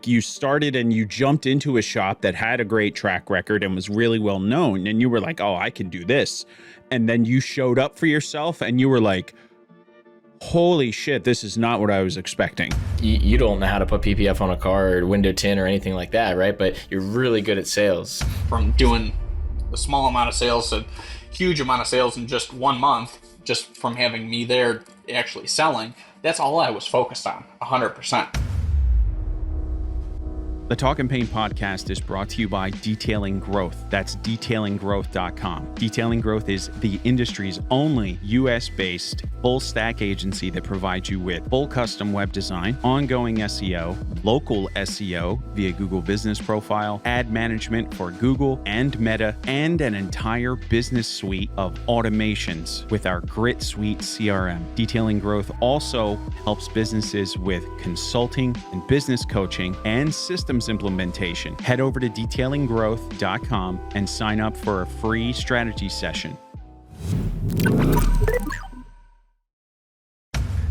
like you started and you jumped into a shop that had a great track record and was really well known, and you were like, oh, I can do this. And then you showed up for yourself and you were like, holy shit, this is not what I was expecting. You don't know how to put PPF on a car or window tint or anything like that, right? But you're really good at sales. From doing a small amount of sales to huge amount of sales in just 1 month, just from having me there actually selling, that's all I was focused on, 100%. The Talkin Paint Podcast is brought to you by Detailing Growth. That's detailinggrowth.com. Detailing Growth is the industry's only US-based full-stack agency that provides you with full custom web design, ongoing SEO, local SEO via Google Business Profile, ad management for Google and Meta, and an entire business suite of automations with our Grit Suite CRM. Detailing Growth also helps businesses with consulting and business coaching and system implementation. Head over to detailinggrowth.com and sign up for a free strategy session.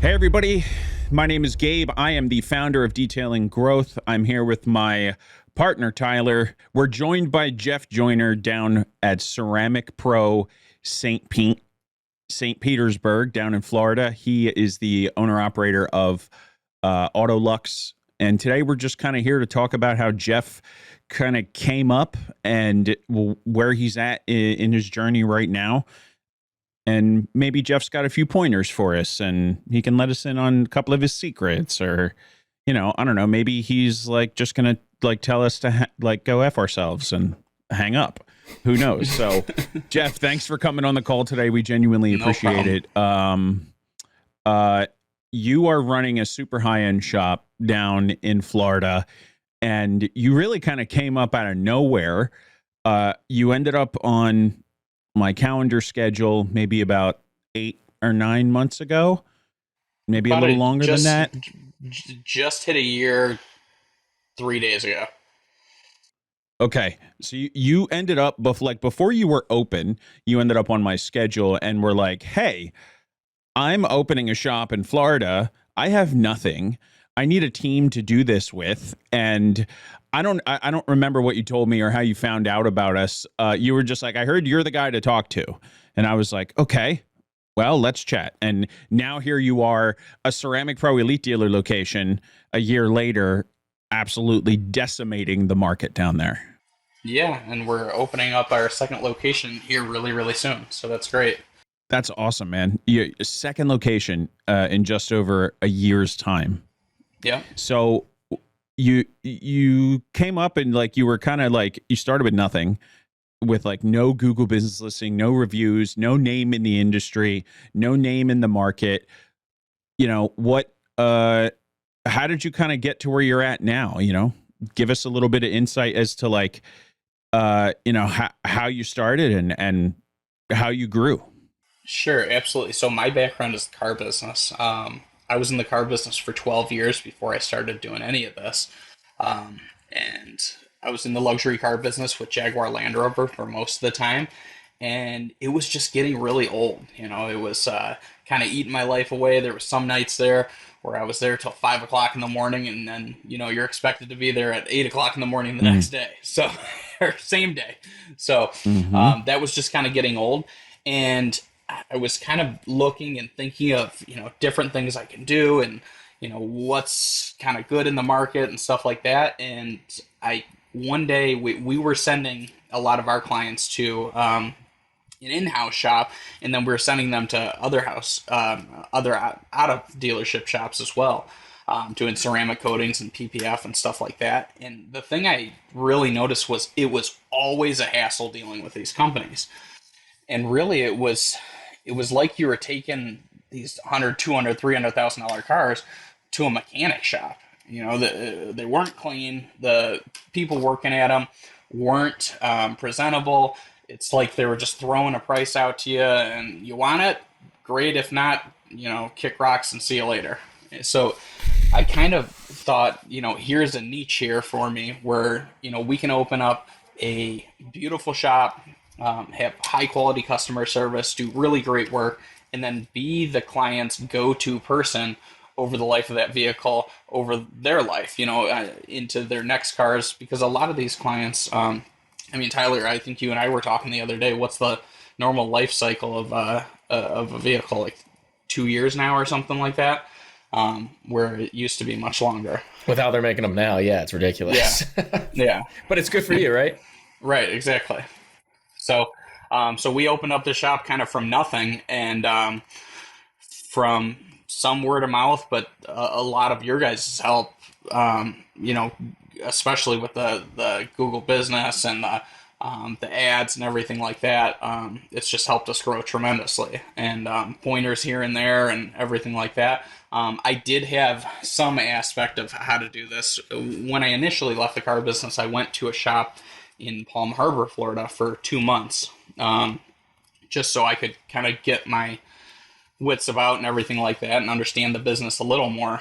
Hey everybody, my name is Gabe. I am the founder of Detailing Growth. I'm here with my partner Tyler. We're joined by Jeff Joyner down at Ceramic Pro St. Petersburg down in Florida. He is the owner operator of Auto Luxe. And today we're just kind of here to talk about how Jeff kind of came up and where he's at in his journey right now. And maybe Jeff's got a few pointers for us and he can let us in on a couple of his secrets, or, you know, I don't know, maybe he's like just going to like tell us to go F ourselves and hang up. Who knows? So Jeff, thanks for coming on the call today. We genuinely appreciate it. You are running a super high-end shop down in Florida, and you really kind of came up out of nowhere. You ended up on my calendar schedule maybe about 8 or 9 months ago, maybe a little longer than that. Just hit a year 3 days ago. Okay, so you ended up, before you were open, you ended up on my schedule and were like, hey, I'm opening a shop in Florida. I have nothing. I need a team to do this with. And I don't remember what you told me or how you found out about us. You were just like, I heard you're the guy to talk to. And I was like, okay, well, let's chat. And now here you are, a Ceramic Pro Elite Dealer location a year later, absolutely decimating the market down there. Yeah, and we're opening up our second location here really, really soon. So that's great. That's awesome, man. Your second location in just over a year's time. Yeah. So you came up and like you were kind of like you started with nothing, with like no Google business listing, no reviews, no name in the industry, no name in the market. You know, how did you kind of get to where you're at now? You know, give us a little bit of insight as to like you know, how you started and how you grew. Sure, absolutely. So my background is the car business. I was in the car business for 12 years before I started doing any of this. And I was in the luxury car business with Jaguar Land Rover for most of the time. And it was just getting really old. You know, it was kind of eating my life away. There were some nights there where I was there till 5 o'clock in the morning. And then, you know, you're expected to be there at 8 o'clock in the morning the next day. So, or same day. So that was just kind of getting old. And I was kind of looking and thinking of, you know, different things I can do and, you know, what's kind of good in the market and stuff like that. And one day we were sending a lot of our clients to an in-house shop, and then we were sending them to other out of dealership shops as well, doing ceramic coatings and PPF and stuff like that. And the thing I really noticed was it was always a hassle dealing with these companies. And really it was like you were taking these $100,000, $200,000, $300,000 cars to a mechanic shop. You know, they weren't clean. The people working at them weren't presentable. It's like they were just throwing a price out to you, and you want it? Great. If not, you know, kick rocks and see you later. So I kind of thought, you know, here's a niche here for me where, you know, we can open up a beautiful shop, have high quality customer service, do really great work, and then be the client's go-to person over the life of that vehicle, over their life, into their next cars. Because a lot of these clients, I mean, Tyler, I think you and I were talking the other day. What's the normal life cycle of a vehicle? Like 2 years now or something like that, where it used to be much longer. With how they're making them now, yeah, it's ridiculous. Yeah, yeah. But it's good for you, right? Right, exactly. So, so we opened up the shop kind of from nothing, and from some word of mouth, but a lot of your guys' help. Especially with the Google business and the ads and everything like that. It's just helped us grow tremendously, and pointers here and there and everything like that. I did have some aspect of how to do this. When I initially left the car business, I went to a shop in Palm Harbor, Florida for 2 months, just so I could kind of get my wits about and everything like that and understand the business a little more.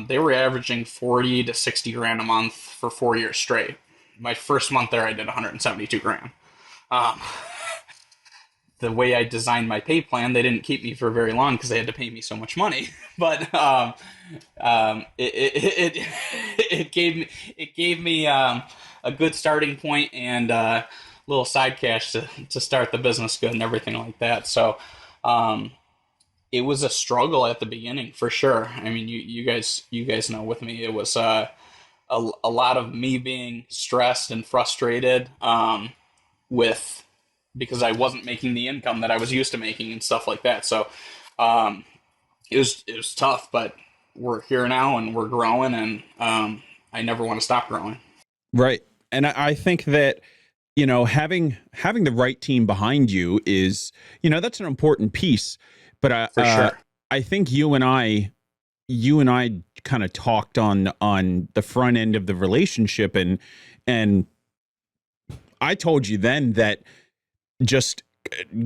They were averaging 40 to 60 grand a month for 4 years straight. My first month there, I did 172 grand. The way I designed my pay plan, they didn't keep me for very long because they had to pay me so much money. But it gave me a good starting point and a little side cash to start the business good and everything like that. So it was a struggle at the beginning for sure. I mean, you guys know with me, it was a lot of me being stressed and frustrated because I wasn't making the income that I was used to making and stuff like that. So it was tough, but we're here now and we're growing, and I never want to stop growing. Right. And I think that, having the right team behind you is, that's an important piece. But For sure. I think you and I kind of talked on the front end of the relationship, and I told you then that just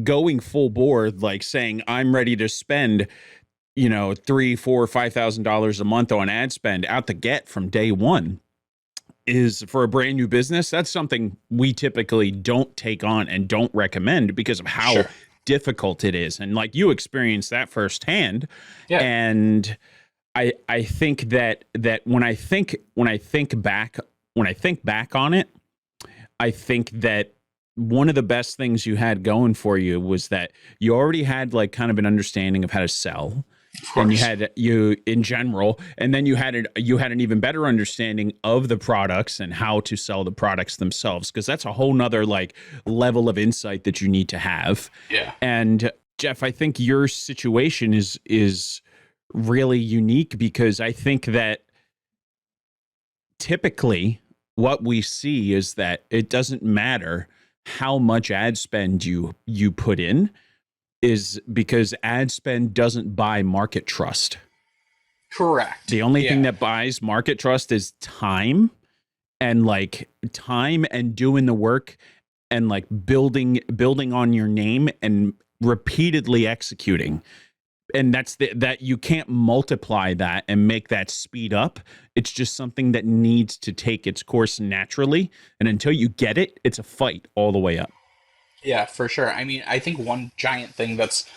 going full board, like saying I'm ready to spend, $3,000, $4,000, $5,000 a month on ad spend out the get from day one is, for a brand new business, that's something we typically don't take on and don't recommend because of how Sure. difficult it is. And like, you experienced that firsthand. Yeah. And I think that when I think back on it, I think that one of the best things you had going for you was that you already had like kind of an understanding of how to sell. And you in general, and then you had an even better understanding of the products and how to sell the products themselves, because that's a whole nother like level of insight that you need to have. Yeah. And Jeff, I think your situation is really unique, because I think that typically what we see is that it doesn't matter how much ad spend you put in, is because ad spend doesn't buy market trust. Correct. The only thing that buys market trust is time and doing the work and like building on your name and repeatedly executing. And that you can't multiply that and make that speed up. It's just something that needs to take its course naturally. And until you get it, it's a fight all the way up. Yeah, for sure. I mean, I think one giant thing that's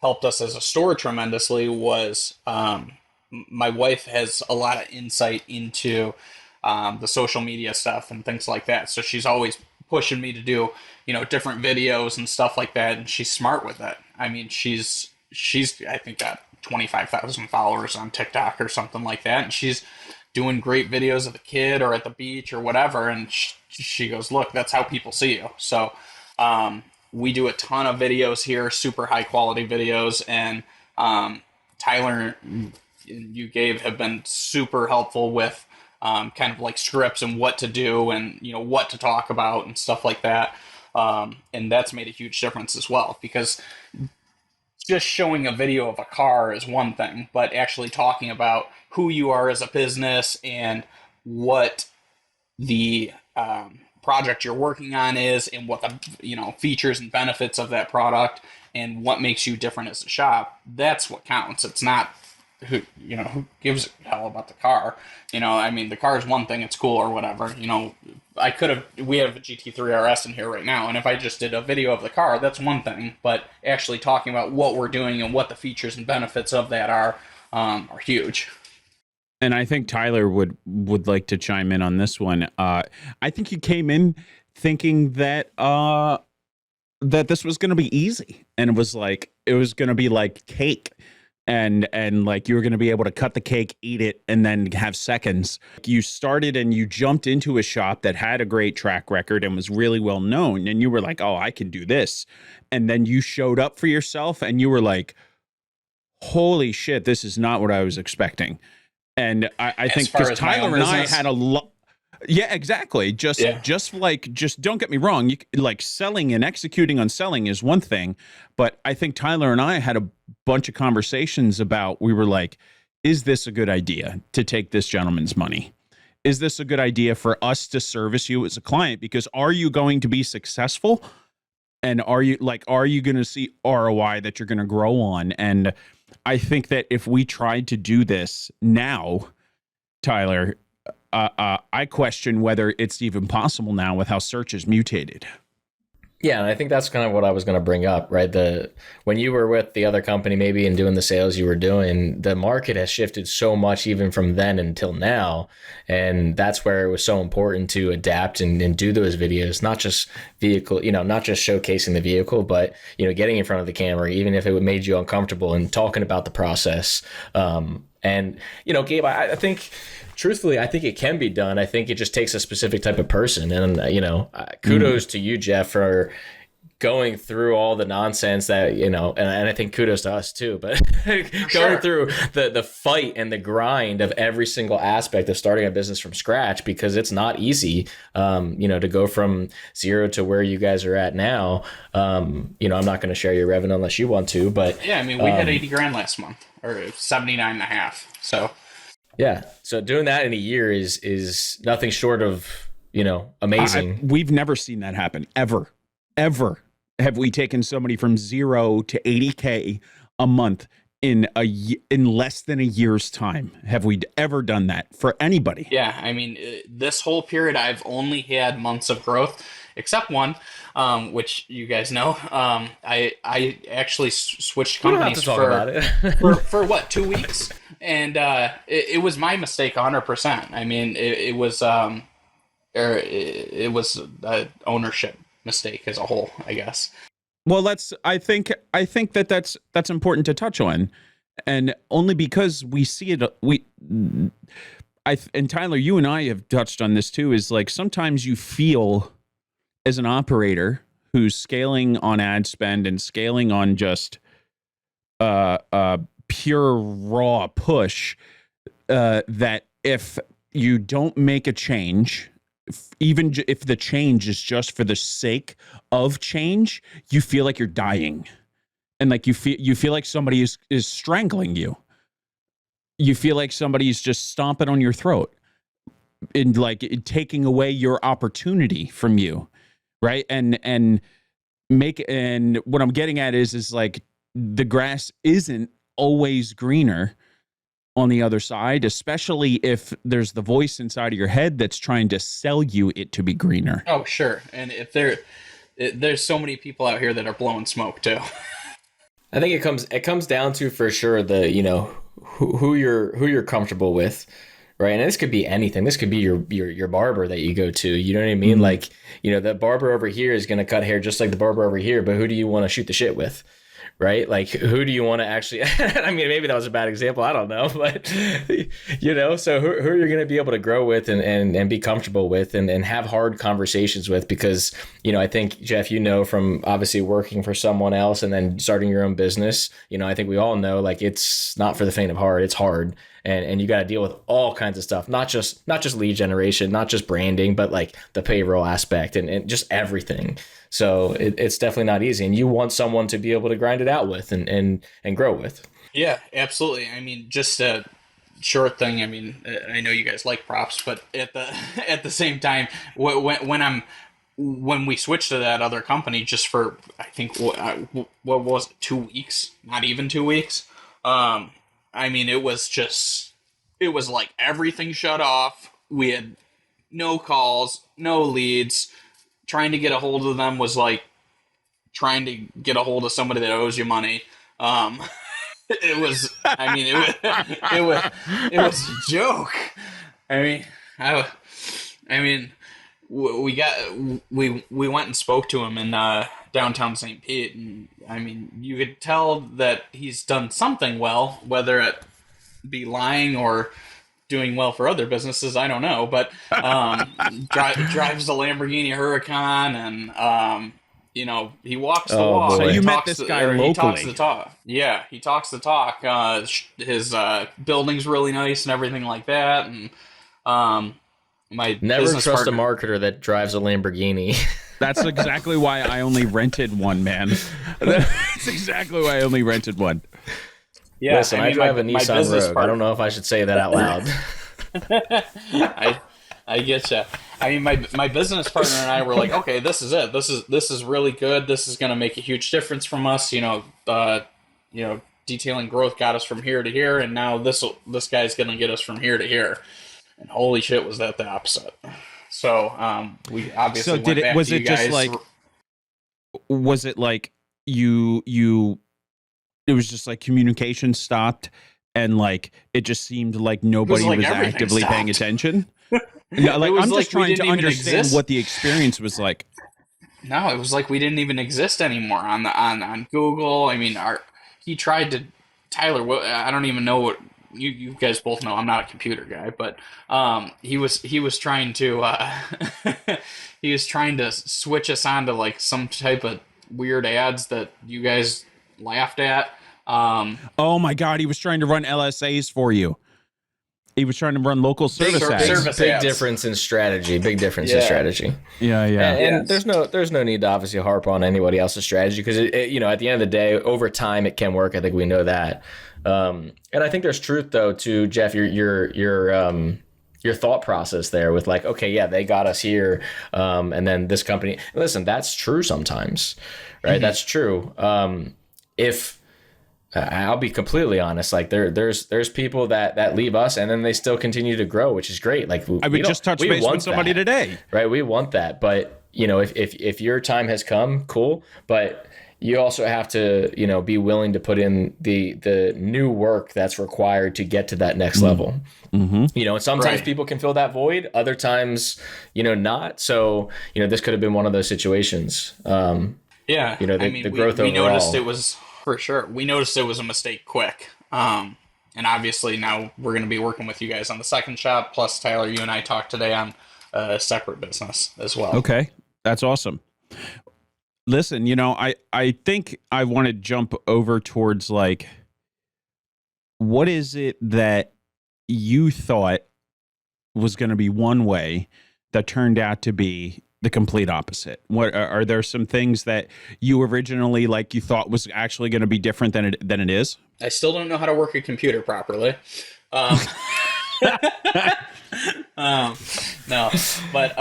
helped us as a store tremendously was my wife has a lot of insight into the social media stuff and things like that. So she's always pushing me to do, different videos and stuff like that. And she's smart with it. I mean, she's I think got 25,000 followers on TikTok or something like that. And she's doing great videos of the kid or at the beach or whatever. And she goes, look, that's how people see you. So we do a ton of videos here, super high quality videos, and Tyler and you, Gabe, have been super helpful with kind of like scripts and what to do and what to talk about and stuff like that. And that's made a huge difference as well, because just showing a video of a car is one thing, but actually talking about who you are as a business and what the project you're working on is and what the features and benefits of that product and what makes you different as a shop, that's what counts. It's not who gives a hell about the car. I mean, the car is one thing, it's cool or whatever. We have a GT3 RS in here right now, and if I just did a video of the car, that's one thing, but actually talking about what we're doing and what the features and benefits of that are, are huge. And I think Tyler would like to chime in on this one. I think you came in thinking that that this was going to be easy, and it was going to be like cake, and like you were going to be able to cut the cake, eat it, and then have seconds. You started and you jumped into a shop that had a great track record and was really well known, and you were like, "Oh, I can do this," and then you showed up for yourself, and you were like, "Holy shit, this is not what I was expecting." And I think because Tyler and I had a lot. Yeah, exactly. Just don't get me wrong. Like selling and executing on selling is one thing, but I think Tyler and I had a bunch of conversations about, we were like, is this a good idea to take this gentleman's money? Is this a good idea for us to service you as a client? Because are you going to be successful? And are you going to see ROI that you're going to grow on? And I think that if we tried to do this now, Tyler, I question whether it's even possible now with how search is mutated. Yeah, and I think that's kind of what I was going to bring up, right? When you were with the other company maybe and doing the sales you were doing, the market has shifted so much even from then until now. And that's where it was so important to adapt and do those videos, not just not just showcasing the vehicle, but, getting in front of the camera, even if it made you uncomfortable, and talking about the process. And, Gabe, I think, truthfully, I think it can be done. I think it just takes a specific type of person. And, kudos to you, Jeff, for going through all the nonsense that, and I think kudos to us too, but going through the fight and the grind of every single aspect of starting a business from scratch, because it's not easy, to go from zero to where you guys are at now. I'm not going to share your revenue unless you want to, but yeah, I mean, we had 80 grand last month, or 79 and a half. So yeah. So doing that in a year is nothing short of, amazing. We've never seen that happen ever. Have we taken somebody from 0 to 80K a month in less than a year's time? Have we ever done that for anybody? Yeah, I mean, this whole period, I've only had months of growth, except one, which you guys know. I actually switched companies for what, 2 weeks, and it was my mistake 100%. I mean, it was ownership mistake as a whole, I guess. Well, I think that's important to touch on, and only because we see it. And Tyler, you and I have touched on this too. Is like sometimes you feel as an operator who's scaling on ad spend and scaling on just pure raw push, that if you don't make a change, even if the change is just for the sake of change, you feel like you're dying, and like you feel like somebody is strangling you. You feel like somebody's just stomping on your throat and like taking away your opportunity from you, right? And what I'm getting at is like the grass isn't always greener on the other side, especially if there's the voice inside of your head that's trying to sell you it to be greener. Oh, sure. And if there's so many people out here that are blowing smoke too. I think it comes down to, for sure, the who you're comfortable with, right? And this could be anything. This could be your barber that you go to. You know what I mean? Mm-hmm. Like, the barber over here is going to cut hair just like the barber over here, but who do you want to shoot the shit with? Right? Like, who do you want to actually, I mean, maybe that was a bad example. I don't know, but, so who are you going to be able to grow with and be comfortable with and have hard conversations with? Because, I think, Jeff, from obviously working for someone else and then starting your own business, I think we all know, like, it's not for the faint of heart. It's hard. And you got to deal with all kinds of stuff, not just lead generation, not just branding, but like the payroll aspect and just everything. So it's definitely not easy. And you want someone to be able to grind it out with and grow with. Yeah, absolutely. I mean, just a short thing. I mean, I know you guys like props, but at the same time, when we switched to that other company, just for, I think, what was it, 2 weeks? Not even 2 weeks. I mean, it was like everything shut off. We had no calls, no leads. Trying to get a hold of them was like trying to get a hold of somebody that owes you money. it was. I mean, it was a joke. I mean, I mean, we went and spoke to him in downtown St. Pete, and I mean, you could tell that he's done something well, whether it be lying or doing well for other businesses, I don't know, but drives a Lamborghini Huracan, and you know, he walks the walk. So you met this guy locally? He talks the talk. Yeah, he talks the talk. His building's really nice and everything like that, and my never trust a marketer that drives a Lamborghini. That's exactly why I only rented one, man. That's exactly why I only rented one. Yeah, listen, I mean, drive a Nissan Rogue. I don't know if I should say that out loud. I get you. I mean, my business partner and I were like, okay, this is it. This is really good. This is going to make a huge difference from us. You know, detailing growth got us from here to here, and now this guy's going to get us from here to here. And holy shit, was that the opposite? So we obviously went back to you guys. Was it like you? It was just like communication stopped, and like it just seemed like nobody was actively paying attention. Yeah, like I'm just trying to understand what the experience was like. No, it was like we didn't even exist anymore on Google. I mean, he tried to Tyler. I don't even know what you guys both know. I'm not a computer guy, but he was trying to he was trying to switch us onto like some type of weird ads that you guys laughed at. Oh my God, he was trying to run LSAs for you. He was trying to run local service ads. Big difference in strategy. Big difference in strategy. Yeah. And there's no need to obviously harp on anybody else's strategy because you know, at the end of the day, over time it can work. I think we know that. And I think there's truth though to Jeff, your thought process there with like, okay, yeah, they got us here, and then this company. Listen, that's true sometimes, right? Mm-hmm. That's true. If I'll be completely honest, like there's people that leave us and then they still continue to grow, which is great. Like I would just touch base with somebody today, right? We want that, but you know, if your time has come, cool, but you also have to, you know, be willing to put in the new work that's required to get to that next level. Mm-hmm. You know, and sometimes people can fill that void, other times, you know, not. So, you know, this could have been one of those situations. Yeah, you know, the growth overall. We noticed it was. For sure. We noticed it was a mistake quick. And obviously now we're going to be working with you guys on the second shop. Plus, Tyler, you and I talked today on a separate business as well. Okay. That's awesome. Listen, you know, I think I want to jump over towards like, what is it that you thought was going to be one way that turned out to be the complete opposite? What are there some things that you originally like you thought was actually going to be different than it is? I still don't know how to work a computer properly. No, but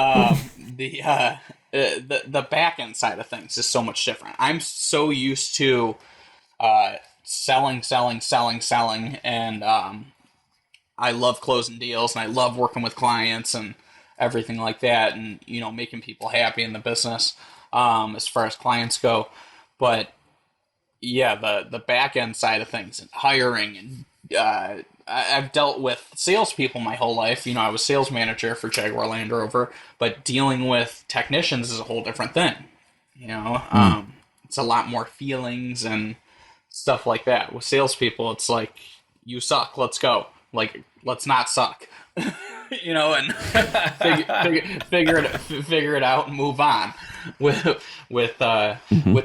the back end side of things is so much different. I'm so used to selling, and I love closing deals and I love working with clients and everything like that, and you know, making people happy in the business as far as clients go. But yeah, the back end side of things and hiring, and I've dealt with salespeople my whole life. You know, I was sales manager for Jaguar Land Rover, but dealing with technicians is a whole different thing. You know, it's a lot more feelings and stuff like that. With salespeople, it's like, you suck, let's go. Like, let's not suck. You know, and figure it out and move on. With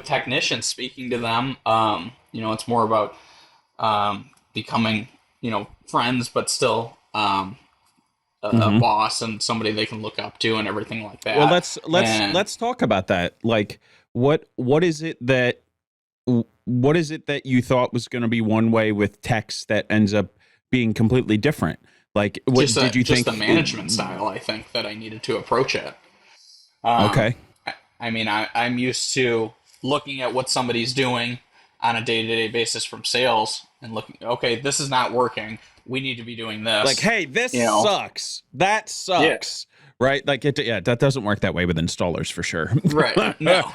technicians, speaking to them, you know, it's more about becoming, you know, friends, but still a boss and somebody they can look up to and everything like that. Well, let's talk about that. Like, what is it that you thought was going to be one way with text that ends up being completely different? Like, what did you think? Just the management style, I think, that I needed to approach it. Okay. I mean, I'm used to looking at what somebody's doing on a day-to-day basis from sales and looking, okay, this is not working. We need to be doing this. Like, hey, this sucks. That sucks. Yeah. Right? Like, that doesn't work that way with installers for sure. Right. No.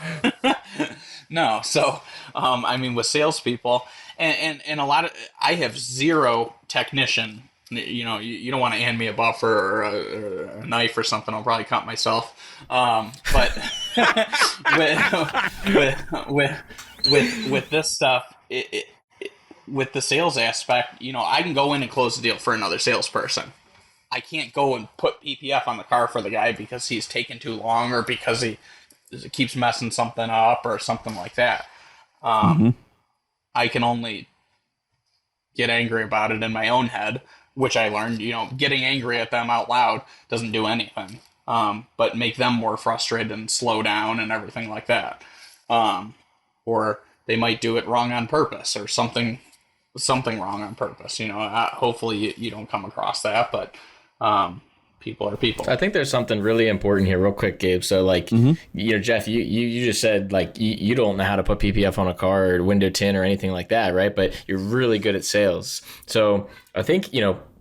No. So, I mean, with salespeople and a lot of, I have zero technician. You don't want to hand me a buffer or a knife or something. I'll probably cut myself. But with this stuff, with the sales aspect, I can go in and close the deal for another salesperson. I can't go and put PPF on the car for the guy because he's taking too long or because he keeps messing something up or something like that. I can only get angry about it in my own head, which I learned, getting angry at them out loud doesn't do anything, but make them more frustrated and slow down and everything like that. Or they might do it wrong on purpose or something wrong on purpose. Hopefully you don't come across that, but people are people. I think there's something really important here real quick, Gabe. So Jeff, you just said you don't know how to put PPF on a car or window tint or anything like that, right? But you're really good at sales. So I think,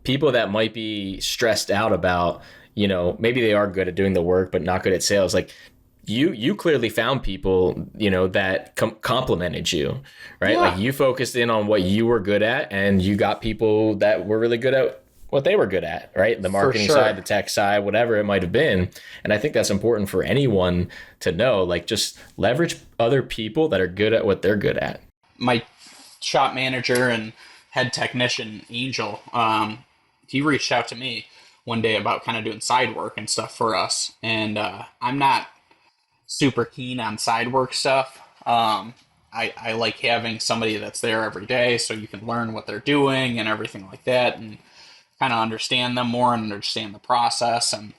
people that might be stressed out about, maybe they are good at doing the work, but not good at sales. Like you clearly found people, that complimented you, right? Yeah. Like you focused in on what you were good at and you got people that were really good at what they were good at, right? The marketing side, the tech side, whatever it might have been. And I think that's important for anyone to know, just leverage other people that are good at what they're good at. My shop manager and head technician, Angel, he reached out to me one day about kind of doing side work and stuff for us. And I'm not super keen on side work stuff. I like having somebody that's there every day so you can learn what they're doing and everything like that and kind of understand them more and understand the process. And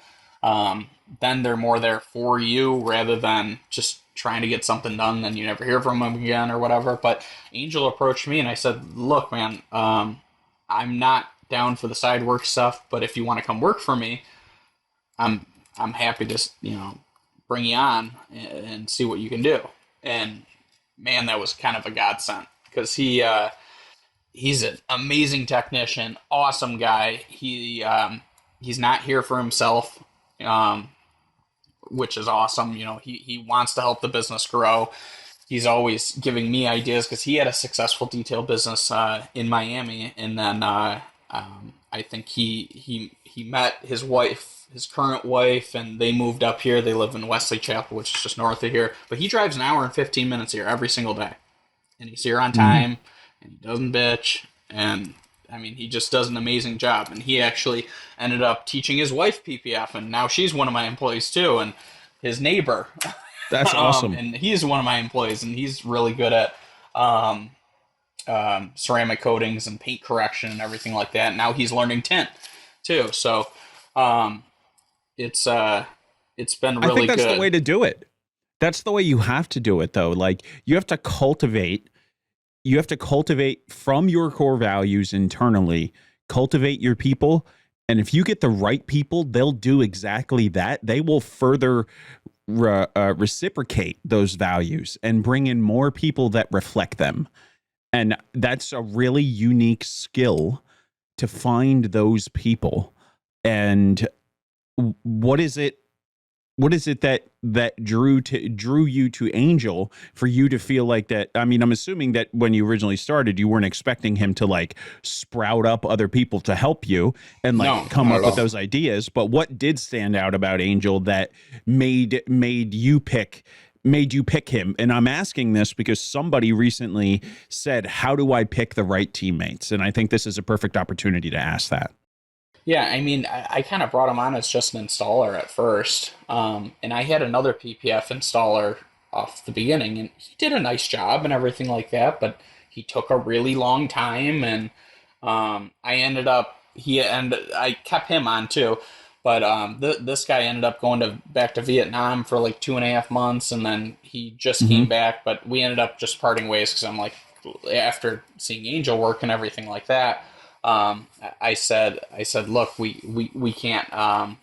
then they're more there for you rather than just trying to get something done and you never hear from them again or whatever. But Angel approached me and I said, look, man, I'm not down for the side work stuff, but if you want to come work for me, I'm happy to, bring you on and see what you can do. And man, that was kind of a godsend because he's an amazing technician, awesome guy. He's not here for himself, which is awesome. He wants to help the business grow. He's always giving me ideas because he had a successful detail business in Miami, and then I think he met his wife, his current wife, and they moved up here. They live in Wesley Chapel, which is just north of here. But he drives an hour and 15 minutes here every single day, and he's here on time, and he doesn't bitch, and I mean, he just does an amazing job. And he actually ended up teaching his wife PPF, and now she's one of my employees too, and his neighbor. That's awesome. And he's one of my employees, and he's really good at ceramic coatings and paint correction and everything like that. Now he's learning tint too. So it's been really good. I think that's the way to do it. That's the way you have to do it, though. You have to cultivate from your core values internally, cultivate your people. And if you get the right people, they'll do exactly that. They will further reciprocate those values and bring in more people that reflect them. And that's a really unique skill to find those people. And what is it that drew you to Angel for you to feel like that? I mean, I'm assuming that when you originally started, you weren't expecting him to sprout up other people to help you and come up with those ideas. But what did stand out about Angel that made you pick him? And I'm asking this because somebody recently said, how do I pick the right teammates? And I think this is a perfect opportunity to ask that. Yeah, I mean, I kind of brought him on as just an installer at first. And I had another PPF installer off the beginning, and he did a nice job and everything like that, but he took a really long time, and I kept him on too. But this guy ended up going back to Vietnam for 2.5 months, and then he just came back. But we ended up just parting ways because I'm like, after seeing Angel work and everything like that, I said, look, we can't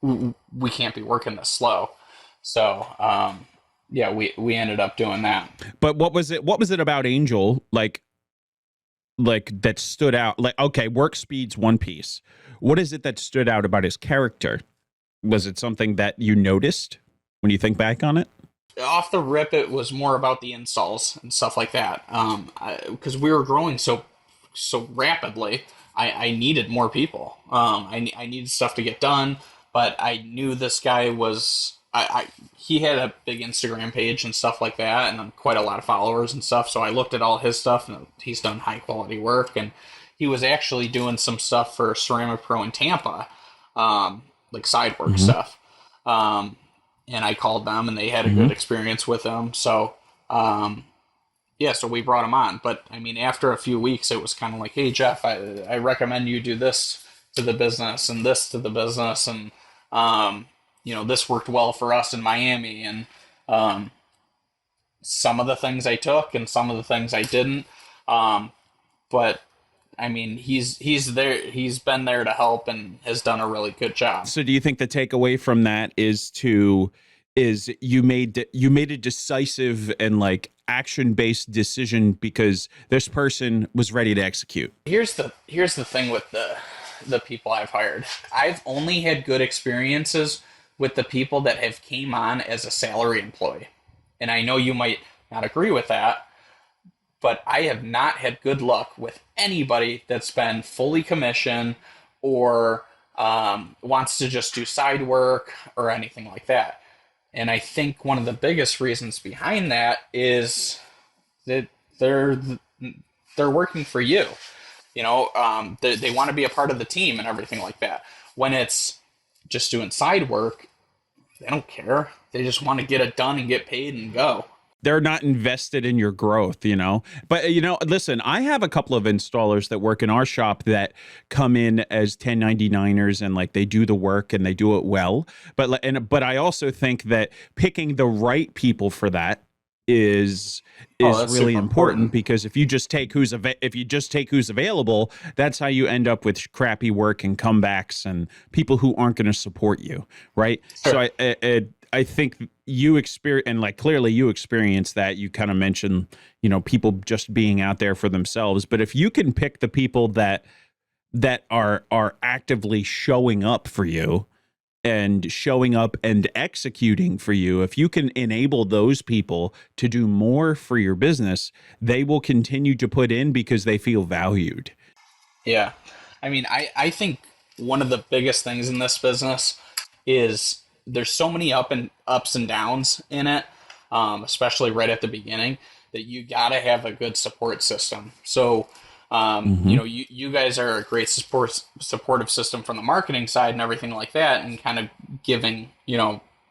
be working this slow. So yeah, we ended up doing that. But what was it about Angel that stood out? Okay, work speed's one piece. What is it that stood out about his character? Was it something that you noticed when you think back on it? off the rip, it was more about the installs and stuff like that. Because we were growing so rapidly, I needed more people. I needed stuff to get done, but I knew this guy was he had a big Instagram page and stuff like that, and quite a lot of followers and stuff. So I looked at all his stuff, and he's done high quality work, and he was actually doing some stuff for Ceramic Pro in Tampa, like side work stuff. And I called them, and they had a good experience with him. So, yeah, so we brought him on. But I mean, after a few weeks, it was kind of like, hey, Jeff, I recommend you do this to the business and this to the business. And, this worked well for us in Miami. And some of the things I took and some of the things I didn't. But I mean, he's there. He's been there to help and has done a really good job. So, do you think the takeaway from that is you made a decisive and like action-based decision because this person was ready to execute? Here's the thing with the people I've hired. I've only had good experiences with the people that have came on as a salary employee, and I know you might not agree with that. But I have not had good luck with anybody that's been fully commissioned or wants to just do side work or anything like that. And I think one of the biggest reasons behind that is that they're working for you. They want to be a part of the team and everything like that. When it's just doing side work, they don't care. They just want to get it done and get paid and go. They're not invested in your growth, But, listen, I have a couple of installers that work in our shop that come in as 1099ers and like they do the work and they do it well. But I also think that picking the right people for that is really important because if you just take who's available, that's how you end up with crappy work and comebacks and people who aren't going to support you, right? Sure. So I think you experience, and like clearly you experience that. You kind of mentioned, people just being out there for themselves. But if you can pick the people that are actively showing up for you and executing for you, if you can enable those people to do more for your business, they will continue to put in because they feel valued. Yeah. I mean, I think one of the biggest things in this business is there's so many ups and downs in it, especially right at the beginning, that you got to have a good support system. So, you guys are a great supportive system from the marketing side and everything like that, and kind of giving,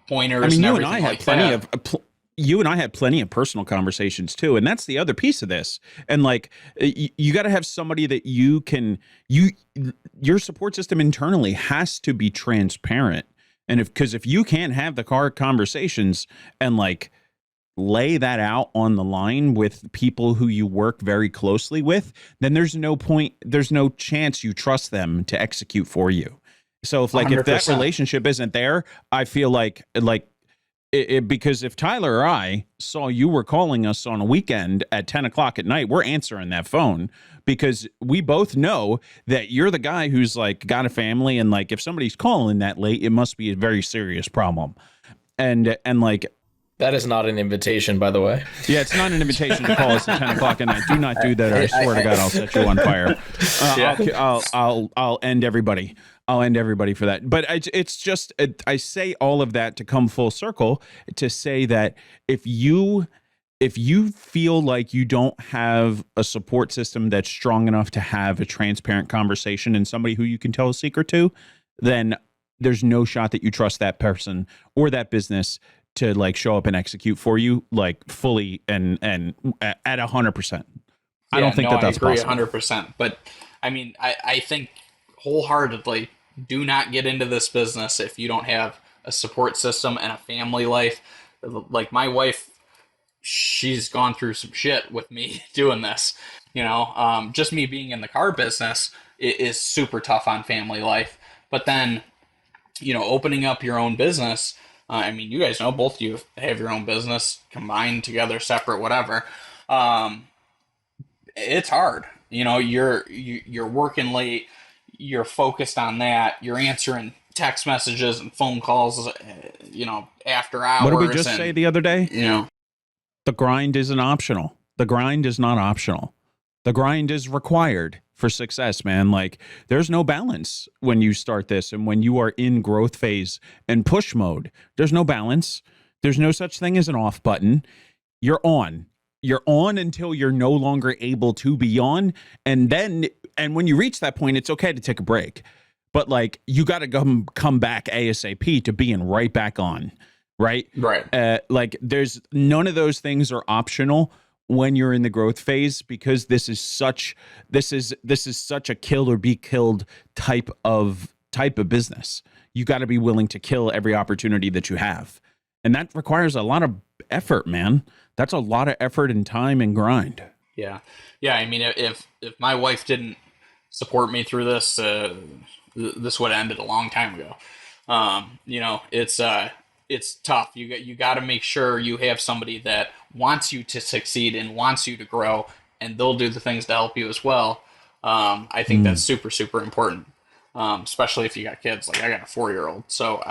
pointers. I mean, you and I had plenty of. You and I had plenty of personal conversations too, and that's the other piece of this. And like, you got to have somebody that your support system internally has to be transparent. And if you can't have the conversations and like lay that out on the line with people who you work very closely with, then there's no chance you trust them to execute for you. So if 100%. If that relationship isn't there, I feel like because if Tyler or I saw you were calling us on a weekend at 10 o'clock at night, we're answering that phone because we both know that you're the guy who's like got a family. And like, if somebody's calling that late, it must be a very serious problem. And like, that is not an invitation, by the way. Yeah, it's not an invitation to call us at 10 o'clock at night. Do not do that. Or I swear to God, I'll set you on fire. I'll end everybody. I'll end everybody for that. But it's just, I say all of that to come full circle to say that if you feel like you don't have a support system that's strong enough to have a transparent conversation and somebody who you can tell a secret to, then there's no shot that you trust that person or that business to like show up and execute for you like fully and at 100%. I don't think that's possible. I agree 100%. But I mean, I think wholeheartedly, do not get into this business if you don't have a support system and a family life. Like my wife, she's gone through some shit with me doing this. Just me being in the car business is super tough on family life. But then, opening up your own business. I mean, you guys know, both of you have your own business, combined together, separate, whatever. It's hard. You're working late. You're focused on that. You're answering text messages and phone calls, after hours. What did we just say the other day? The grind isn't optional. The grind is not optional. The grind is required for success, man. Like, there's no balance when you start this and when you are in growth phase and push mode. There's no balance. There's no such thing as an off button. You're on. You're on until you're no longer able to be on. And when you reach that point, it's okay to take a break. But like, you got to come back ASAP to being right back on. Right. Like, there's none of those things are optional when you're in the growth phase, because this is such a kill or be killed type of business. You got to be willing to kill every opportunity that you have. And that requires a lot of effort, man. That's a lot of effort and time and grind. Yeah. I mean, if my wife didn't support me through this, this would have ended a long time ago. It's tough. You got to make sure you have somebody that wants you to succeed and wants you to grow, and they'll do the things to help you as well. I think that's super, super important, especially if you got kids. Like, I got a 4-year-old, so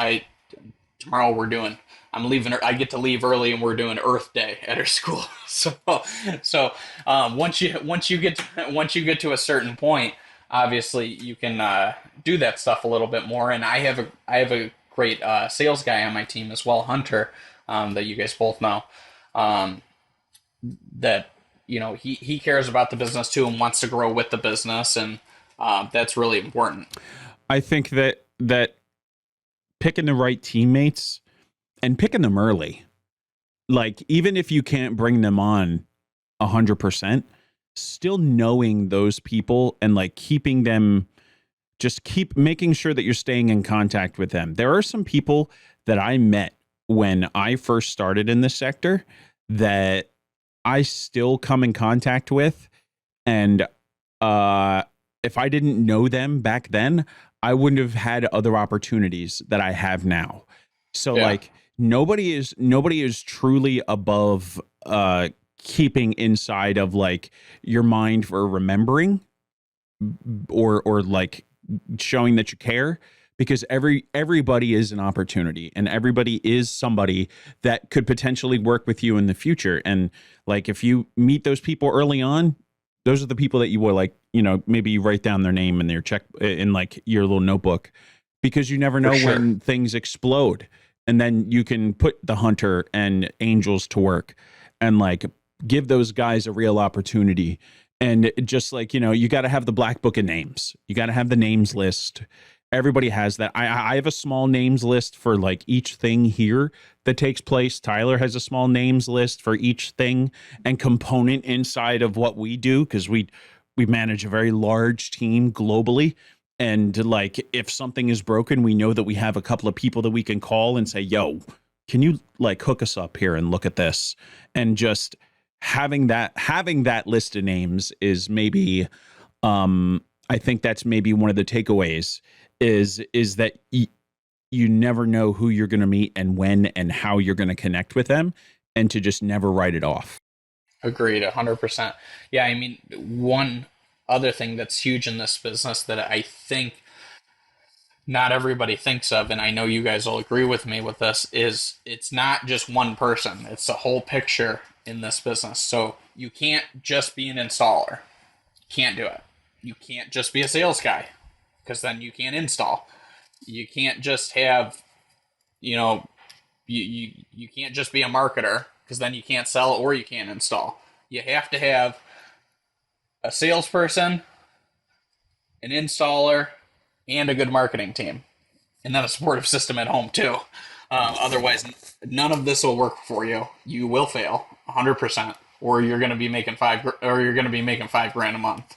tomorrow I get to leave early, and we're doing Earth Day at her school. So once you get to a certain point, obviously you can do that stuff a little bit more. And I have a great sales guy on my team as well, Hunter, that you guys both know, that he cares about the business too and wants to grow with the business, and that's really important. I think that picking the right teammates and picking them early, like, even if you can't bring them on 100%, still knowing those people and like keeping them, just keep making sure that you're staying in contact with them. There are some people that I met when I first started in this sector that I still come in contact with. And if I didn't know them back then, I wouldn't have had other opportunities that I have now. So like, nobody is truly above keeping inside of like your mind for remembering or like showing that you care, because everybody is an opportunity, and everybody is somebody that could potentially work with you in the future. And like, if you meet those people early on, those are the people that you will, like, maybe you write down their name in their check in like your little notebook, because you never know when things explode. And then you can put the Hunter and Angels to work and like give those guys a real opportunity. And just like, you got to have the black book of names. You got to have the names list. Everybody has that. I have a small names list for like each thing here that takes place. Tyler has a small names list for each thing and component inside of what we do, because we manage a very large team globally. And like, if something is broken, we know that we have a couple of people that we can call and say, yo, can you like hook us up here and look at this? And just having that list of names is maybe, I think that's maybe one of the takeaways is that you never know who you're going to meet and when and how you're going to connect with them, and to just never write it off. Agreed, 100%. Yeah, I mean, one other thing that's huge in this business that I think not everybody thinks of, and I know you guys will agree with me with this, is it's not just one person. It's the whole picture in this business. So you can't just be an installer. Can't do it. You can't just be a sales guy, because then you can't install. You can't just have, you can't just be a marketer, because then you can't sell or you can't install. You have to have a salesperson, an installer, and a good marketing team, and then a supportive system at home too. Otherwise, none of this will work for you. You will fail 100%, or you're going to be making $5,000 a month.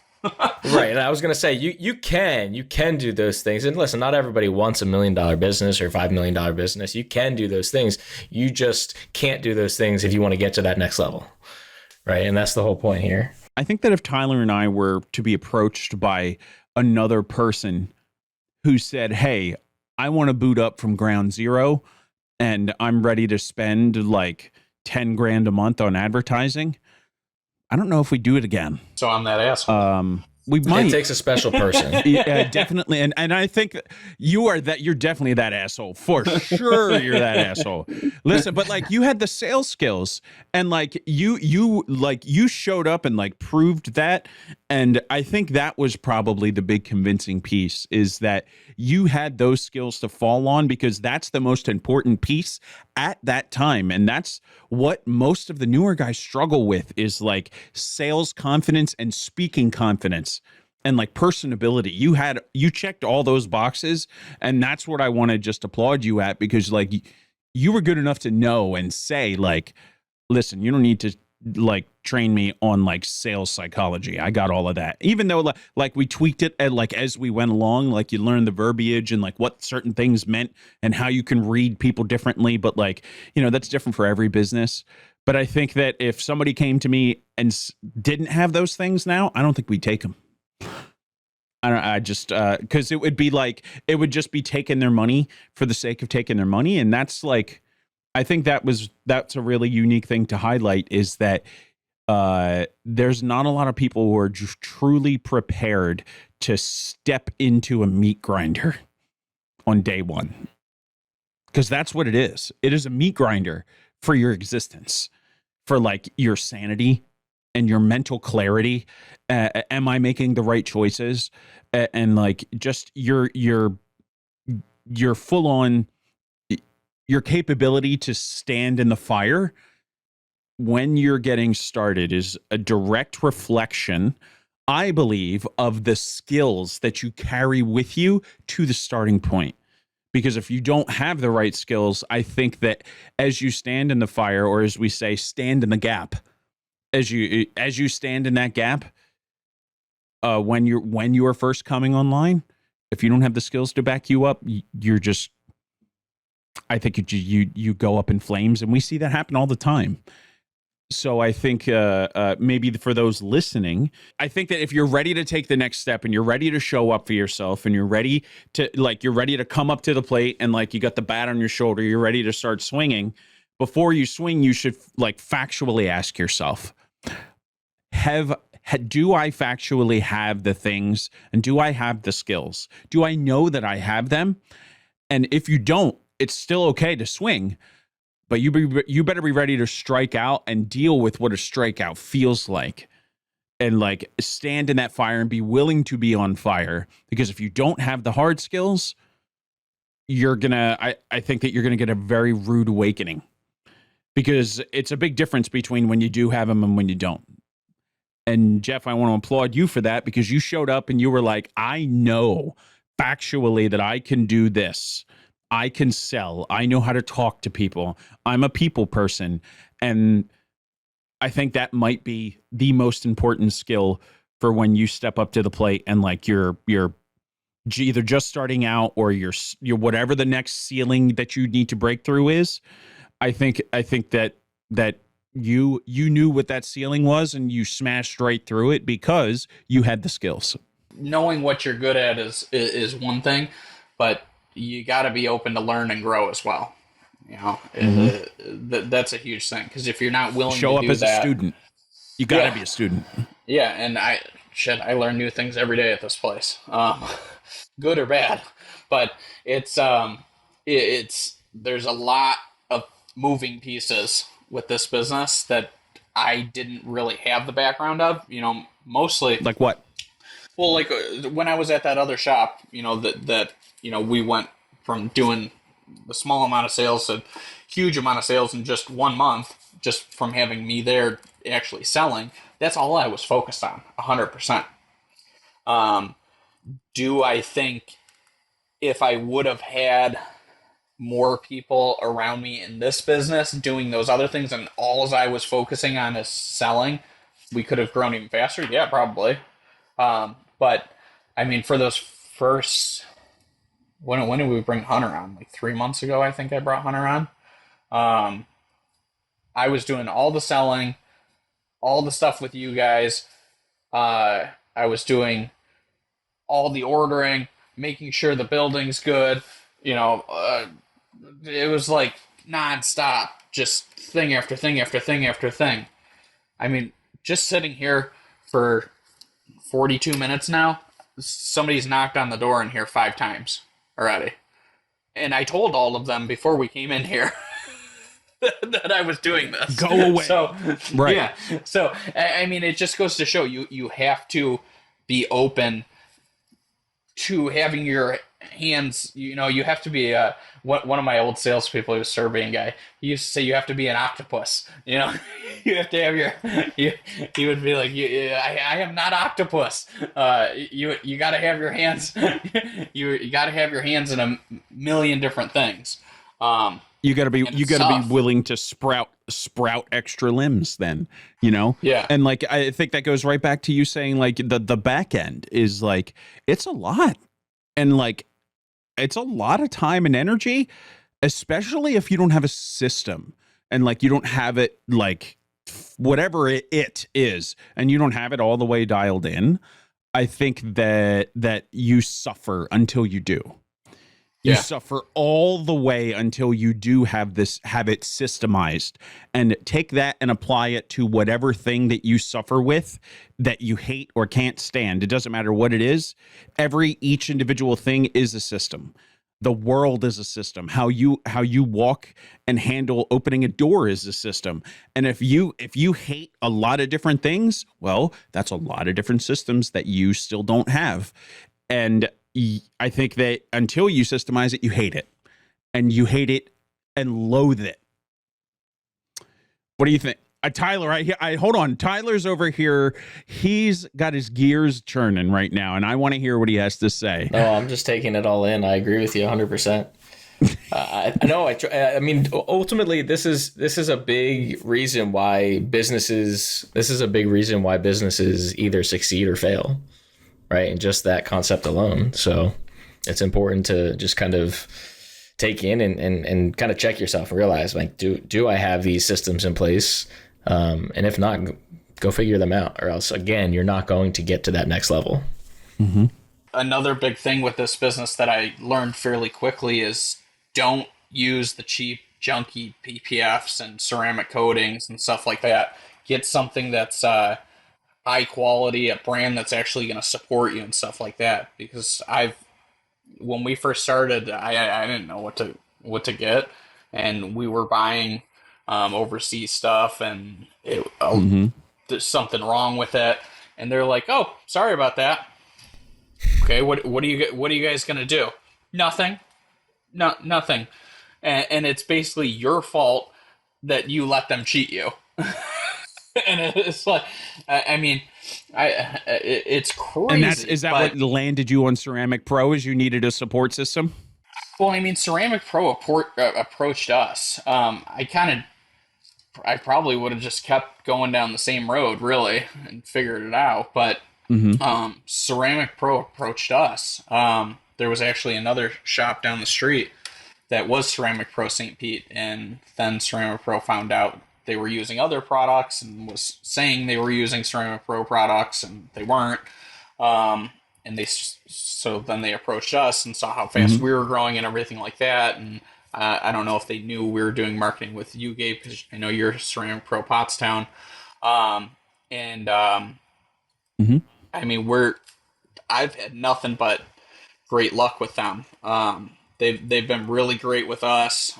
Right. And I was going to say, you can do those things. And listen, not everybody wants $1 million business or $5 million business. You can do those things. You just can't do those things if you want to get to that next level. Right. And that's the whole point here. I think that if Tyler and I were to be approached by another person who said, hey, I want to boot up from ground zero and I'm ready to spend like $10,000 a month on advertising, I don't know if we do it again. So I'm that asshole. We might. It takes a special person. Yeah, definitely. And I think you're definitely that asshole. For sure you're that asshole. Listen, but like you had the sales skills and like you showed up and like proved that. And I think that was probably the big convincing piece, is that you had those skills to fall on, because that's the most important piece at that time. And that's what most of the newer guys struggle with, is like sales confidence and speaking confidence and like personability. You checked all those boxes, and that's what I want to just applaud you at, because like you were good enough to know and say like, listen, you don't need to like train me on like sales psychology. I got all of that. Even though like we tweaked it and like as we went along, like you learned the verbiage and like what certain things meant and how you can read people differently. But like, that's different for every business. But I think that if somebody came to me and didn't have those things now, I don't think we'd take them. I just because it would just be taking their money for the sake of taking their money. And that's like, I think that's a really unique thing to highlight, is that there's not a lot of people who are just truly prepared to step into a meat grinder on day one. Because that's what it is. It is a meat grinder for your existence, for like your sanity and your mental clarity. Am I making the right choices? And like just your full on, your capability to stand in the fire when you're getting started is a direct reflection, I believe, of the skills that you carry with you to the starting point. Because if you don't have the right skills, I think that as you stand in the fire, or as we say, stand in the gap, as you stand in that gap, when you are first coming online, if you don't have the skills to back you up, you're just, I think you go up in flames, and we see that happen all the time. So I think maybe for those listening, I think that if you're ready to take the next step and you're ready to show up for yourself and you're ready to come up to the plate and like you got the bat on your shoulder, you're ready to start swinging. Before you swing, you should like factually ask yourself, do I factually have the things, and do I have the skills? Do I know that I have them? And if you don't, it's still okay to swing, but you better be ready to strike out and deal with what a strikeout feels like, and like stand in that fire and be willing to be on fire. Because if you don't have the hard skills, I think that you're gonna get a very rude awakening, because it's a big difference between when you do have them and when you don't. And Jeff, I want to applaud you for that, because you showed up and you were like, I know factually that I can do this. I can sell. I know how to talk to people. I'm a people person. And I think that might be the most important skill for when you step up to the plate and like you're either just starting out or you're whatever the next ceiling that you need to break through is. I think that you knew what that ceiling was and you smashed right through it because you had the skills. Knowing what you're good at is one thing, but you got to be open to learn and grow as well. That's a huge thing, because if you're not willing show to up do as that, a student, you got to be a student. Yeah, and I learn new things every day at this place, good or bad. But it's there's a lot of moving pieces with this business that I didn't really have the background of. Mostly like what? Well, like when I was at that other shop, that we went from doing a small amount of sales to huge amount of sales in just 1 month, just from having me there actually selling. That's all I was focused on, 100%. Do I think if I would have had more people around me in this business doing those other things and all I was focusing on is selling, we could have grown even faster? Yeah, probably. But I mean, for those first, when did we bring Hunter on? Like 3 months ago, I think I brought Hunter on. I was doing all the selling, all the stuff with you guys. I was doing all the ordering, making sure the building's good. It was like nonstop, just thing after thing after thing after thing. I mean, just sitting here for 42 minutes now. Somebody's knocked on the door in here 5 times already. And I told all of them before we came in here that I was doing this. Go away. So, right. Yeah. So, I mean, it just goes to show you have to be open to having your hands, you have to be one of my old salespeople, he was a surveying guy. He used to say you have to be an octopus. You have to have he would be like, I am not octopus. You got to have your hands. You got to have your hands in a million different things. You got to be willing to sprout extra limbs then, Yeah. And like, I think that goes right back to you saying like the back end is like, it's a lot. And like, it's a lot of time and energy, especially if you don't have a system and like, you don't have it like whatever it is, and you don't have it all the way dialed in. I think that you suffer until you do. You suffer all the way until you do have it systemized, and take that and apply it to whatever thing that you suffer with that you hate or can't stand. It doesn't matter what it is. Each individual thing is a system. The world is a system. How you walk and handle opening a door is a system. And if you hate a lot of different things, well, that's a lot of different systems that you still don't have. And I think that until you systemize it, you hate it, and loathe it. What do you think? Tyler, hold on. Tyler's over here. He's got his gears churning right now, and I want to hear what he has to say. No, I'm just taking it all in. I agree with you 100%. I mean, ultimately, this is a big reason why businesses either succeed or fail. Right. And just that concept alone. So it's important to just kind of take in and kind of check yourself and realize, like, do I have these systems in place? And if not, go figure them out, or else, again, you're not going to get to that next level. Mm-hmm. Another big thing with this business that I learned fairly quickly is don't use the cheap, junky PPFs and ceramic coatings and stuff like that. Get something that's high quality, a brand that's actually going to support you and stuff like that. Because when we first started, I didn't know what to get, and we were buying overseas stuff, and there's something wrong with it, and they're like, "Oh, sorry about that." Okay, what are you guys going to do? Nothing, nothing, and it's basically your fault that you let them cheat you. And it's like, I mean, it's crazy. And is that what landed you on Ceramic Pro? Is you needed a support system? Well, I mean, Ceramic Pro approached us. I probably would have just kept going down the same road, really, and figured it out. But Ceramic Pro approached us. There was actually another shop down the street that was Ceramic Pro St. Pete, and then Ceramic Pro found out they were using other products and was saying they were using Ceramic Pro products, and they weren't. So then they approached us and saw how fast we were growing and everything like that. And I don't know if they knew we were doing marketing with you, Gabe, because I know you're Ceramic Pro Pottstown. I mean, I've had nothing but great luck with them. They've been really great with us.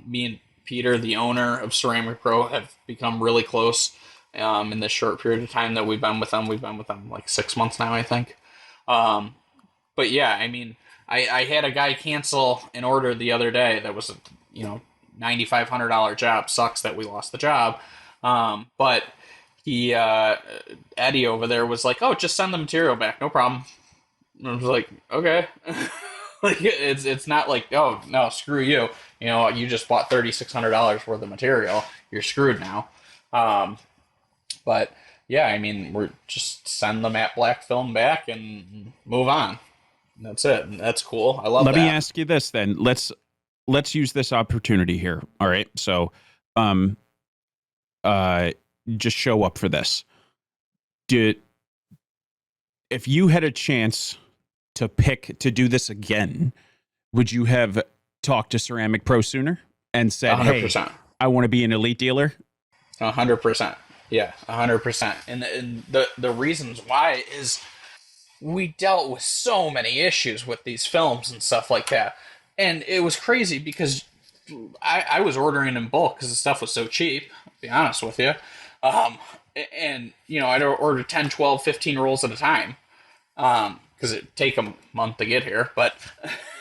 Me and Peter, the owner of Ceramic Pro, have become really close in this short period of time that we've been with them. We've been with them like 6 months now, I think. But yeah, I mean, I had a guy cancel an order the other day that was a $9,500 job. Sucks that we lost the job. But he Eddie over there was like, "Oh, just send the material back, no problem." And I was like, "Okay." Like, it's not like, "Oh no, screw you. You just bought $3,600 worth of material. You're screwed now." But yeah, I mean, we're just send the matte black film back and move on. And that's it. And that's cool. I love that. Let me ask you this then. Let's use this opportunity here. All right. So, just show up for this. If you had a chance to pick to do this again, would you have talked to Ceramic Pro sooner and said, 100%. "Hey, I want to be an elite dealer"? 100%. Yeah, 100%. And the reasons why is we dealt with so many issues with these films and stuff like that. And it was crazy because I was ordering in bulk because the stuff was so cheap, to be honest with you. Um, and, I'd order 10, 12, 15 rolls at a time because it'd take a month to get here. But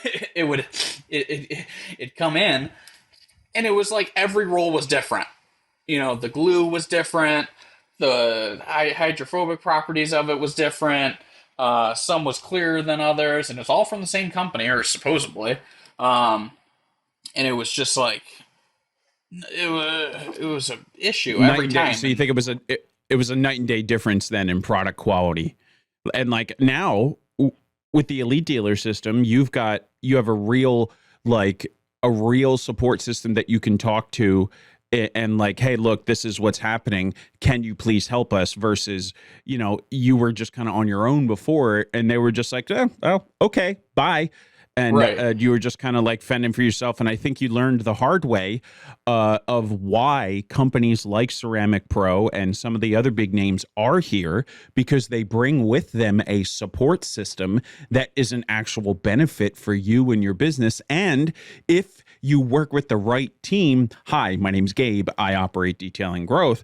it'd come in, and it was like every roll was different. The glue was different. The hydrophobic properties of it was different. Some was clearer than others, and it's all from the same company, or supposedly. And it was just like it was an issue every time. So you think it was a night and day difference then in product quality, and like now with the Elite Dealer system, you have a real support system that you can talk to. And like, hey, look, this is what's happening. Can you please help us? Versus, you were just kind of on your own before, and they were just like, oh, okay, bye. And Right. You were just kind of like fending for yourself. And I think you learned the hard way of why companies like Ceramic Pro and some of the other big names are here, because they bring with them a support system that is an actual benefit for you and your business. And if you work with the right team, hi, my name's Gabe, I operate Detailing Growth.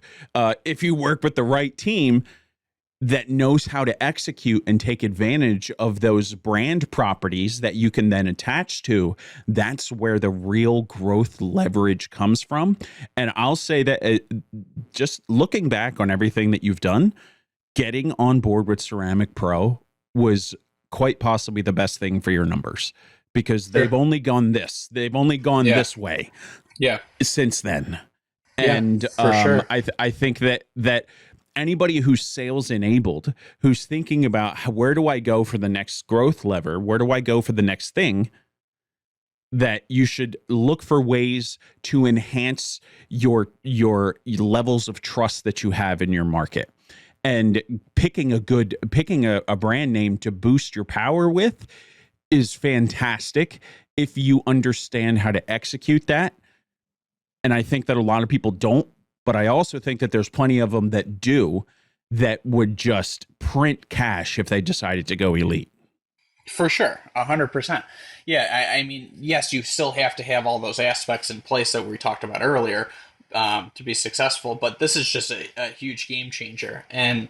If you work with the right team that knows how to execute and take advantage of those brand properties that you can then attach to, that's where the real growth leverage comes from. And I'll say that just looking back on everything that you've done, getting on board with Ceramic Pro was quite possibly the best thing for your numbers, because they've only gone this way Yeah. since then. Yeah, And for sure. I think that anybody who's sales enabled, who's thinking about where do I go for the next growth lever, where do I go for the next thing, that you should look for ways to enhance your levels of trust that you have in your market. And picking a brand name to boost your power with is fantastic if you understand how to execute that. And I think that a lot of people don't, but I also think that there's plenty of them that do, that would just print cash if they decided to go elite. For sure, 100%. Yeah, I mean, yes, you still have to have all those aspects in place that we talked about earlier to be successful, but this is just a huge game changer. And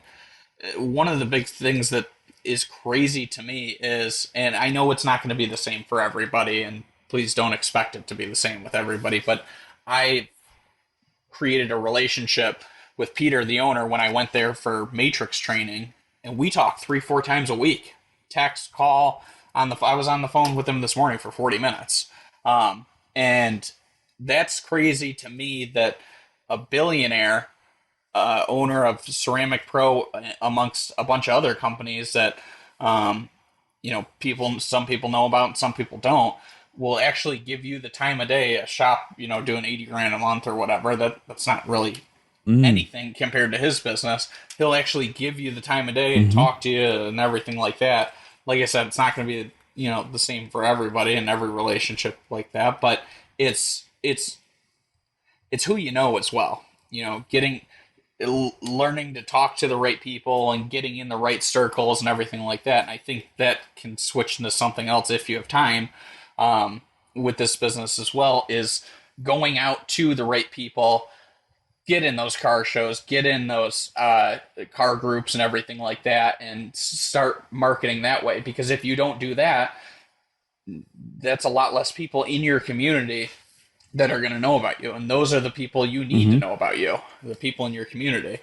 one of the big things that is crazy to me is, and I know it's not going to be the same for everybody, and please don't expect it to be the same with everybody, but I created a relationship with Peter, the owner, when I went there for Matrix training, and we talked 3-4 times a week, text, call. I was on the phone with him this morning for 40 minutes, and that's crazy to me that a billionaire owner of Ceramic Pro, amongst a bunch of other companies that some people know about and some people don't, will actually give you the time of day. A shop, doing 80 grand a month or whatever, that's not really anything compared to his business. He'll actually give you the time of day and talk to you and everything like that. Like I said, it's not going to be the same for everybody in every relationship like that, but it's who you know as well. Learning to talk to the right people and getting in the right circles and everything like that. And I think that can switch into something else if you have time with this business as well, is going out to the right people, get in those car shows, get in those car groups and everything like that, and start marketing that way. Because if you don't do that, that's a lot less people in your community that are going to know about you. And those are the people you need to know about you, the people in your community,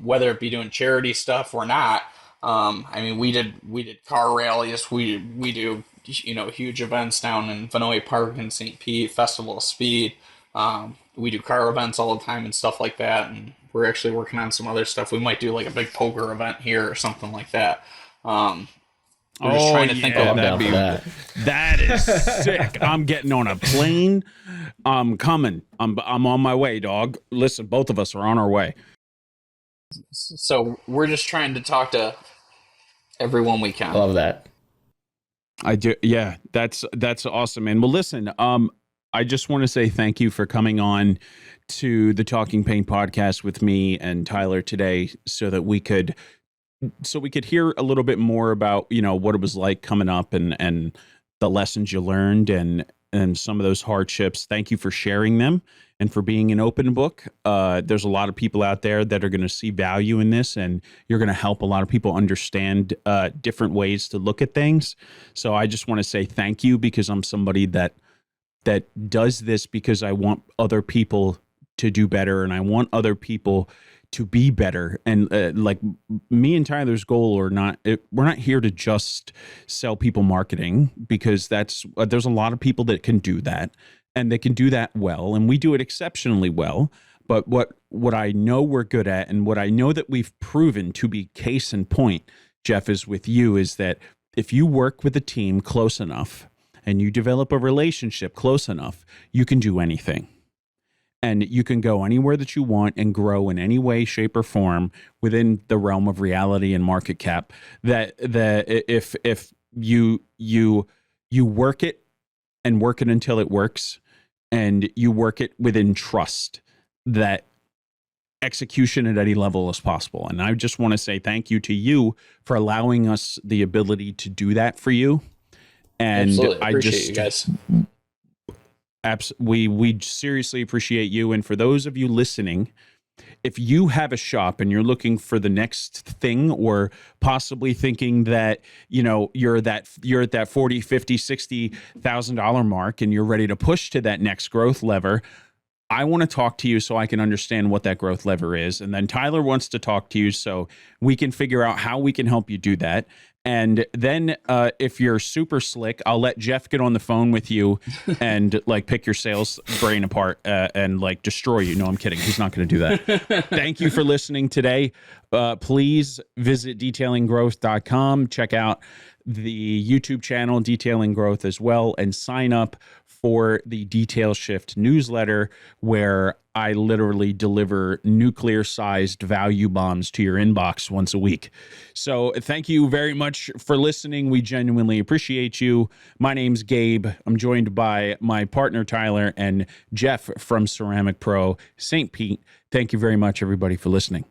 whether it be doing charity stuff or not. I mean, we did car rallies. We do, huge events down in Vinoy Park in St. Pete, Festival of Speed. We do car events all the time and stuff like that. And we're actually working on some other stuff. We might do like a big poker event here or something like that. We're just trying to think of that. That is sick. I'm getting on a plane. I'm coming. I'm on my way, dog. Listen, both of us are on our way. So we're just trying to talk to everyone we can. Love that. I do. Yeah, that's awesome, man. Well, listen, I just want to say thank you for coming on to the Talking Paint podcast with me and Tyler today so we could hear a little bit more about, what it was like coming up and the lessons you learned and some of those hardships. Thank you for sharing them and for being an open book. There's a lot of people out there that are going to see value in this, and you're going to help a lot of people understand different ways to look at things. So I just want to say thank you, because I'm somebody that does this because I want other people to do better, and I want other people to be better. And like me and Tyler's goal we're not here to just sell people marketing, because there's a lot of people that can do that, and they can do that well, and we do it exceptionally well. But what I know we're good at, and what I know that we've proven to be case in point, Jeff, is with you, is that if you work with a team close enough and you develop a relationship close enough, you can do anything. And you can go anywhere that you want and grow in any way, shape, or form within the realm of reality and market cap. That if you work it and work it until it works, and you work it within trust, that execution at any level is possible. And I just want to say thank you to you for allowing us the ability to do that for you. And Absolutely. I Appreciate just you guys. We seriously appreciate you. And for those of you listening, if you have a shop and you're looking for the next thing, or possibly thinking that, you're at that $40, $50, $60,000 mark and you're ready to push to that next growth lever, I want to talk to you so I can understand what that growth lever is. And then Tyler wants to talk to you so we can figure out how we can help you do that. And then if you're super slick, I'll let Jeff get on the phone with you and pick your sales brain apart and destroy you. No, I'm kidding. He's not going to do that. Thank you for listening today. Please visit detailinggrowth.com. Check out the YouTube channel, Detailing Growth, as well, and sign up for the Detail Shift newsletter, where I literally deliver nuclear-sized value bombs to your inbox once a week. So thank you very much for listening. We genuinely appreciate you. My name's Gabe. I'm joined by my partner, Tyler, and Jeff from Ceramic Pro St. Pete. Thank you very much, everybody, for listening.